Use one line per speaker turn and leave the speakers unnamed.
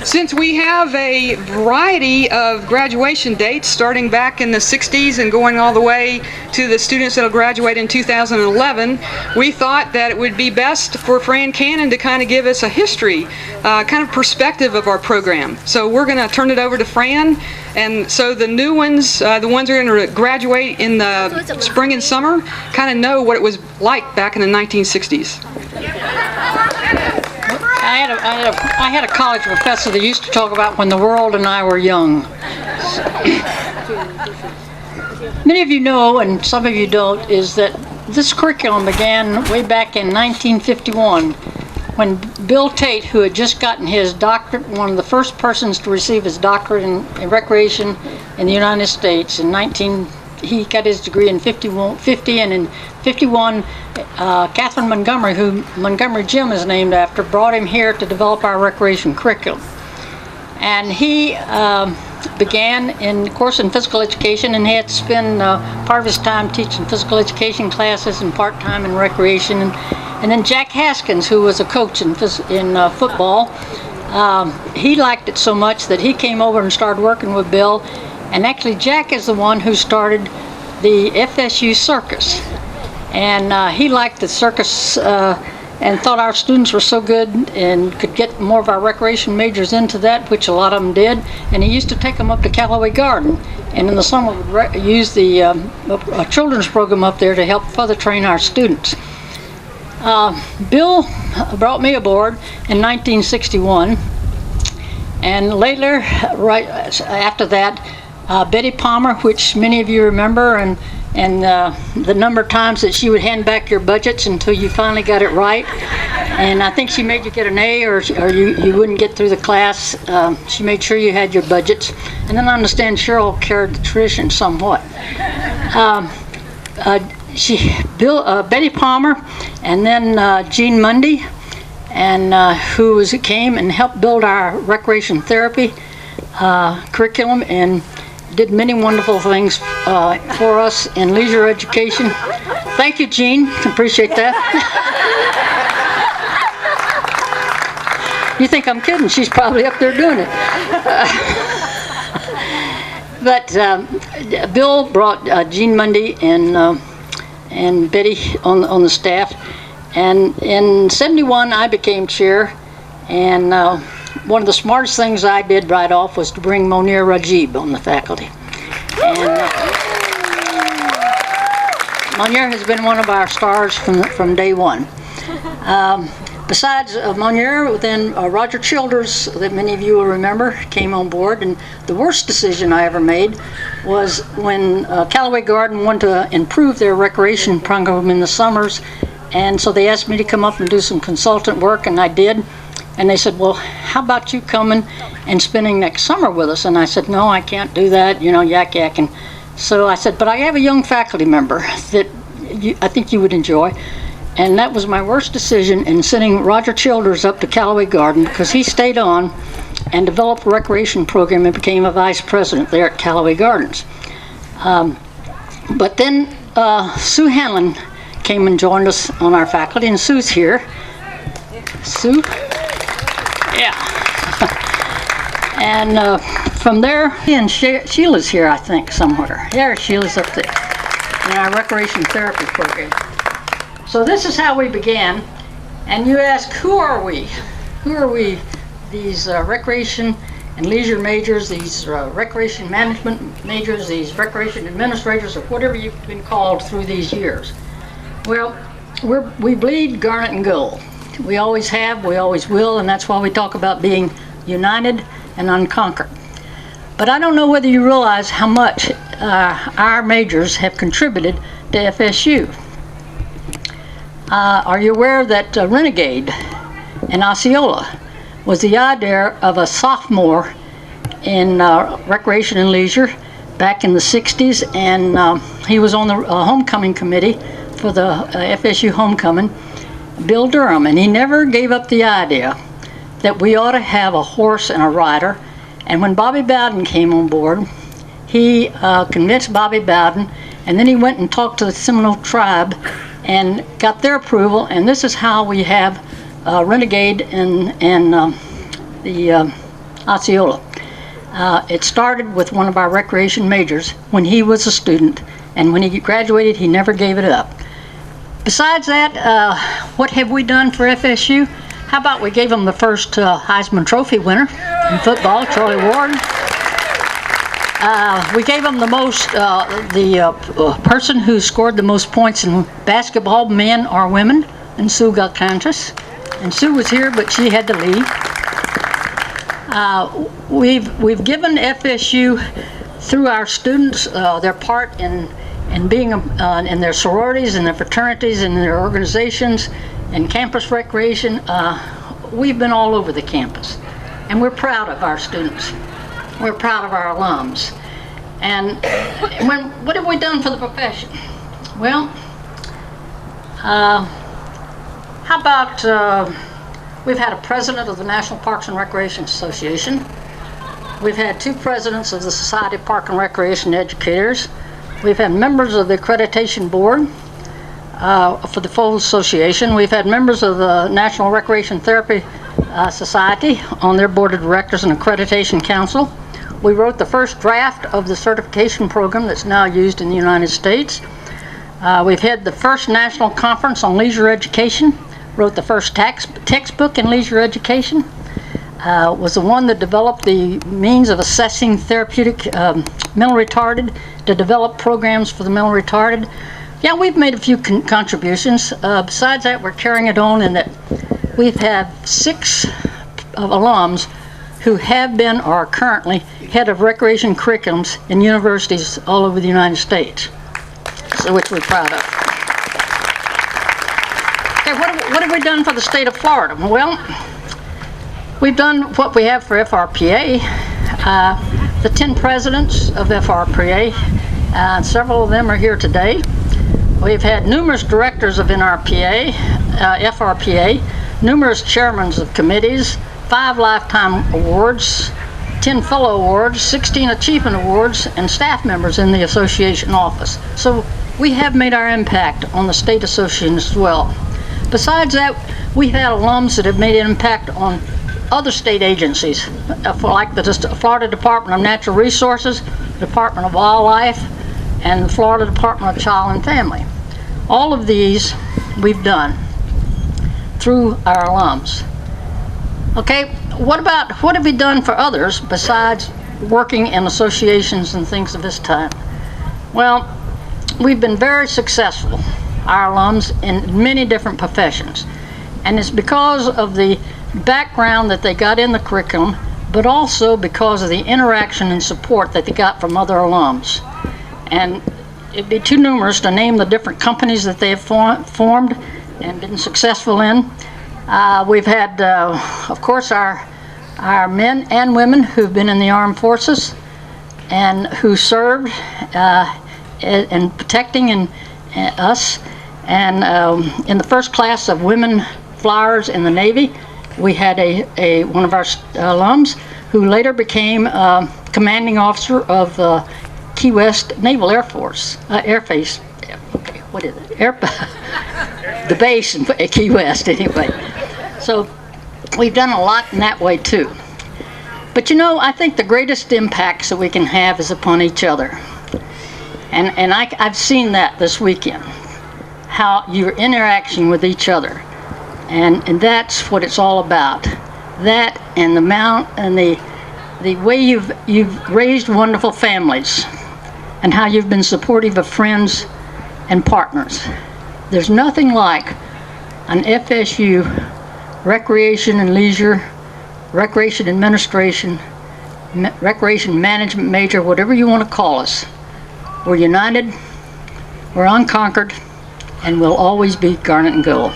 Since we have a variety of graduation dates starting back in the 60s and going all the way to the students that will graduate in 2011, we thought that it would be best for Fran Cannon to kind of give us a history, kind of perspective of our program. So we're going to turn it over to Fran, and so the new ones, the ones who are going to graduate in the spring and summer, kind of know what it was like back in the 1960s.
I had a college professor that used to talk about when the world and I were young. Many of you know, and some of you don't, is that this curriculum began way back in 1951 when Bill Tate, who had just gotten his doctorate, one of the first persons to receive his doctorate in recreation in the United States, he got his degree in 50, and in 51, Catherine Montgomery, who Montgomery Gym is named after, brought him here to develop our recreation curriculum. And he began, of course, in physical education, and he had to spend part of his time teaching physical education classes and part-time in recreation. And then Jack Haskins, who was a coach in football, he liked it so much that he came over and started working with Bill. And actually, Jack is the one who started the FSU circus. And he liked the circus and thought our students were so good and could get more of our recreation majors into that, which a lot of them did. And he used to take them up to Callaway Garden. And in the summer, would use the children's program up there to help further train our students. Bill brought me aboard in 1961. And later, right after that, Betty Palmer, which many of you remember, and the number of times that she would hand back your budgets until you finally got it right. And I think she made you get an A, or you wouldn't get through the class. She made sure you had your budgets. And then I understand Cheryl carried the tradition somewhat. Betty Palmer, and then Jean Mundy, and who came and helped build our recreation therapy curriculum and did many wonderful things for us in leisure education. Thank you, Jean. Appreciate that. You think I'm kidding? She's probably up there doing it. But Bill brought Jean Mundy and Betty on the staff. And in '71, I became chair. And one of the smartest things I did right off was to bring Monir Rajib on the faculty. And Monir has been one of our stars from day one. Besides Monir, then Roger Childers, that many of you will remember, came on board. And the worst decision I ever made was when Callaway Garden wanted to improve their recreation program in the summers. And so they asked me to come up and do some consultant work, and I did. And they said, well, how about you coming and spending next summer with us? And I said, no, I can't do that, yak. And so I said, but I have a young faculty member that I think you would enjoy. And that was my worst decision in sending Roger Childers up to Callaway Garden, because he stayed on and developed a recreation program and became a vice president there at Callaway Gardens. But then Sue Hanlon came and joined us on our faculty, and Sue's here. Sue? Yeah. And from there, and Sheila's here, I think, somewhere. Yeah, Sheila's up there in our recreation therapy program. So this is how we began. And you ask, who are we? Who are we? These recreation and leisure majors, these recreation management majors, these recreation administrators, or whatever you've been called through these years. Well, we bleed garnet and gold. We always have, we always will, and that's why we talk about being united and unconquered. But I don't know whether you realize how much our majors have contributed to FSU. Are you aware that Renegade in Osceola was the idea of a sophomore in recreation and leisure back in the 60s, and he was on the homecoming committee for the FSU homecoming, Bill Durham, and he never gave up the idea that we ought to have a horse and a rider. And when Bobby Bowden came on board, he convinced Bobby Bowden, and then he went and talked to the Seminole tribe and got their approval, and this is how we have Renegade and the Osceola. It started with one of our recreation majors when he was a student, and when he graduated, he never gave it up. Besides that, what have we done for FSU? How about we gave him the first Heisman Trophy winner in football, Charlie Ward. We gave him the person who scored the most points in basketball, men or women, and Sue Galcantras. And Sue was here, but she had to leave. We've given FSU, through our students, their part in being in their sororities and their fraternities and their organizations and campus recreation. We've been all over the campus, and we're proud of our students. We're proud of our alums. And what have we done for the profession? Well, how about we've had a president of the National Parks and Recreation Association. We've had 2 presidents of the Society of Park and Recreation Educators. We've had members of the Accreditation Board for the full association. We've had members of the National Recreation Therapy Society on their board of directors and accreditation council. We wrote the first draft of the certification program that's now used in the United States. We've had the first National Conference on Leisure Education, wrote the first textbook in leisure education, was the one that developed the means of assessing therapeutic mental retarded, to develop programs for the mental retarded. Yeah, we've made a few contributions. Besides that, we're carrying it on in that we've had 6 alums who have been or are currently head of recreation curriculums in universities all over the United States, so which we're proud of. Okay, what have we done for the state of Florida? Well, we've done what we have for FRPA. The 10 presidents of FRPA, several of them are here today. We've had numerous directors of FRPA, numerous chairmen of committees, 5 lifetime awards, 10 fellow awards, 16 achievement awards, and staff members in the association office. So we have made our impact on the state association as well. Besides that, we've had alums that have made an impact on other state agencies, like the Florida Department of Natural Resources, Department of Wildlife, and the Florida Department of Child and Family. All of these we've done through our alums. Okay, what have we done for others besides working in associations and things of this type? Well, we've been very successful, our alums, in many different professions. And it's because of the background that they got in the curriculum, but also because of the interaction and support that they got from other alums. And it'd be too numerous to name the different companies that they have formed and been successful in. We've had, of course, our men and women who've been in the armed forces and who served in protecting us. And in the first class of women flyers in the Navy, we had one of our alums who later became commanding officer of Key West Naval Air Force, Airface. Okay, what is it? The base in Key West, anyway. So we've done a lot in that way too. But you know, I think the greatest impacts that we can have is upon each other. And I've seen that this weekend, how your interaction with each other. And that's what it's all about. That and the amount and the way you've raised wonderful families, and how you've been supportive of friends and partners. There's nothing like an FSU recreation and leisure, recreation administration, recreation management major, whatever you want to call us. We're united, we're unconquered, and we'll always be Garnet and Gold.